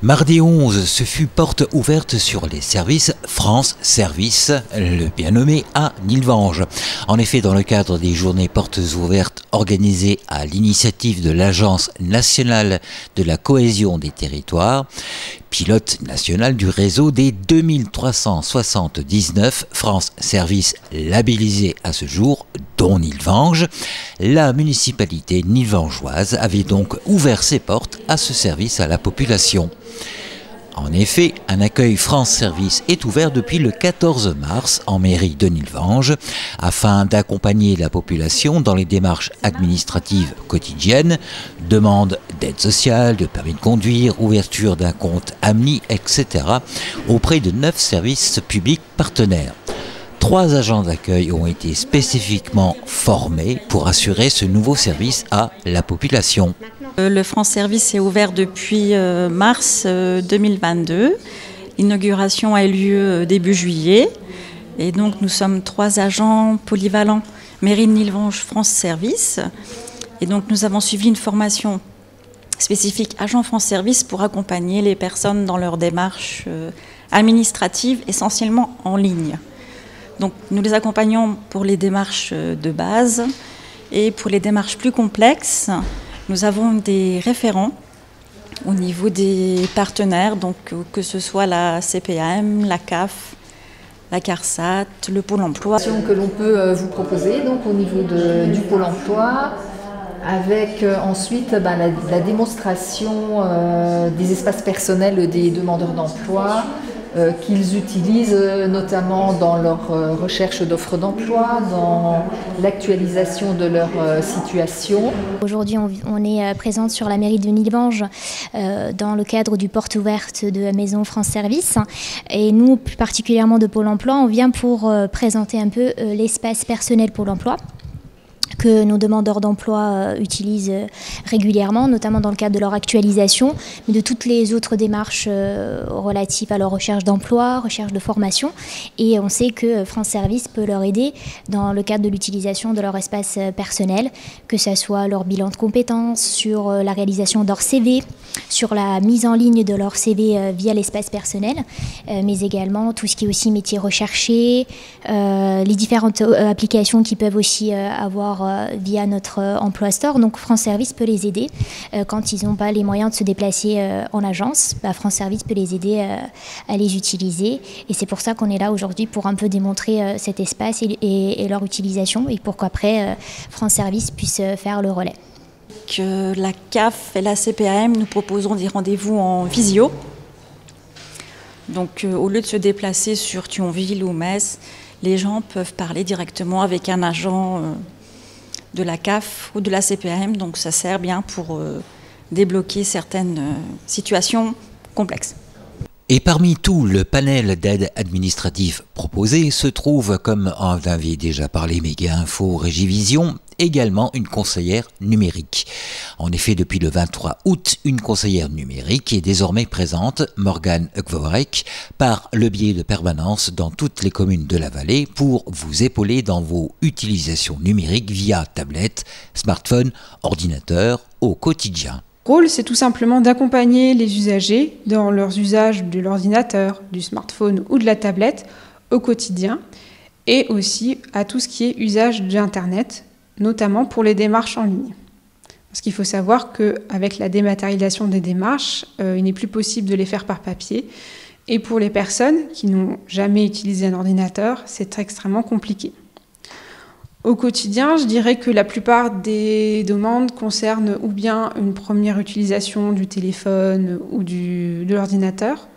Mardi 11, ce fut porte ouverte sur les services France Service, le bien nommé à Nilvange. En effet, dans le cadre des journées portes ouvertes organisées à l'initiative de l'Agence nationale de la cohésion des territoires, pilote national du réseau des 2379 France Service labellisés à ce jour, dont Nilvange, la municipalité nilvangeoise avait donc ouvert ses portes à ce service à la population. En effet, un accueil France Service est ouvert depuis le 14 mars en mairie de Nilvange afin d'accompagner la population dans les démarches administratives quotidiennes, demande d'aide sociale, de permis de conduire, ouverture d'un compte AMNI, etc. auprès de 9 services publics partenaires. 3 agents d'accueil ont été spécifiquement formés pour assurer ce nouveau service à la population. Le France Service est ouvert depuis mars 2022. L'inauguration a eu lieu début juillet. Et donc nous sommes 3 agents polyvalents mairie de Nilvange France Service. Et donc nous avons suivi une formation spécifique agent France Service pour accompagner les personnes dans leurs démarches administratives, essentiellement en ligne. Donc nous les accompagnons pour les démarches de base et pour les démarches plus complexes, nous avons des référents au niveau des partenaires, donc que ce soit la CPAM, la CAF, la CARSAT, le Pôle emploi. Que l'on peut vous proposer donc au niveau du Pôle emploi, avec ensuite la démonstration des espaces personnels des demandeurs d'emploi qu'ils utilisent notamment dans leur recherche d'offres d'emploi, dans l'actualisation de leur situation. Aujourd'hui, on est présente sur la mairie de Nilvange dans le cadre du porte ouverte de la Maison France Service. Et nous, plus particulièrement de Pôle emploi, on vient pour présenter un peu l'espace personnel Pôle emploi que nos demandeurs d'emploi utilisent régulièrement, notamment dans le cadre de leur actualisation, mais de toutes les autres démarches relatives à leur recherche d'emploi, recherche de formation. Et on sait que France Service peut leur aider dans le cadre de l'utilisation de leur espace personnel, que ce soit leur bilan de compétences, sur la réalisation de leur CV, sur la mise en ligne de leur CV via l'espace personnel, mais également tout ce qui est aussi métier recherché, les différentes applications qu'ils peuvent aussi avoir via notre emploi store. Donc France Service peut les aider quand ils n'ont pas les moyens de se déplacer en agence. France Service peut les aider à les utiliser, et c'est pour ça qu'on est là aujourd'hui pour un peu démontrer cet espace et leur utilisation, et pour qu'après France Service puisse faire le relais. Que la CAF et la CPAM nous proposeront des rendez-vous en visio. Donc au lieu de se déplacer sur Thionville ou Metz, les gens peuvent parler directement avec un agent de la CAF ou de la CPAM, donc ça sert bien pour débloquer certaines situations complexes. Et parmi tout le panel d'aides administratives proposées se trouve, comme en avait déjà parlé Méga Info Régivision, également une conseillère numérique. En effet, depuis le 23 août, une conseillère numérique est désormais présente, Morgane Gvorek, par le biais de permanence dans toutes les communes de la vallée pour vous épauler dans vos utilisations numériques via tablette, smartphone, ordinateur au quotidien. Le rôle, c'est tout simplement d'accompagner les usagers dans leurs usages de l'ordinateur, du smartphone ou de la tablette au quotidien, et aussi à tout ce qui est usage d'Internet, notamment pour les démarches en ligne. Parce qu'il faut savoir qu'avec la dématérialisation des démarches, il n'est plus possible de les faire par papier. Et pour les personnes qui n'ont jamais utilisé un ordinateur, c'est extrêmement compliqué. Au quotidien, je dirais que la plupart des demandes concernent ou bien une première utilisation du téléphone ou de l'ordinateur.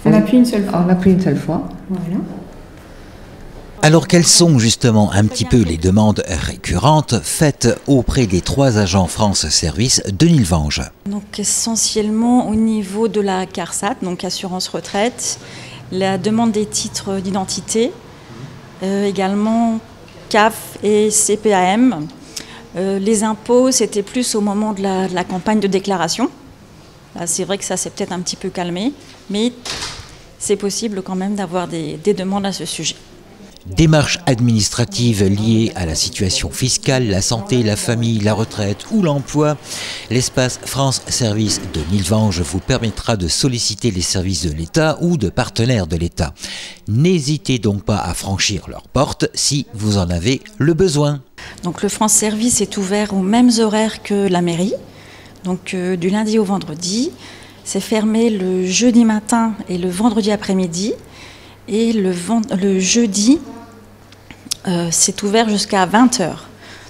On appuie une seule fois. On appuie une seule fois. Voilà. Alors quelles sont justement un petit peu les demandes récurrentes faites auprès des 3 agents France Service de Nilvange? Donc essentiellement au niveau de la CARSAT, donc assurance retraite, la demande des titres d'identité, également CAF et CPAM. Les impôts, c'était plus au moment de la campagne de déclaration. Là, c'est vrai que ça s'est peut-être un petit peu calmé, mais c'est possible quand même d'avoir des demandes à ce sujet. Démarches administratives liées à la situation fiscale, la santé, la famille, la retraite ou l'emploi. L'espace France Service de Nilvange vous permettra de solliciter les services de l'État ou de partenaires de l'État. N'hésitez donc pas à franchir leurs portes si vous en avez le besoin. Donc le France Service est ouvert aux mêmes horaires que la mairie, donc du lundi au vendredi. C'est fermé le jeudi matin et le vendredi après-midi. Et le jeudi, c'est ouvert jusqu'à 20h.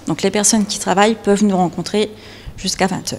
Donc les personnes qui travaillent peuvent nous rencontrer jusqu'à 20h.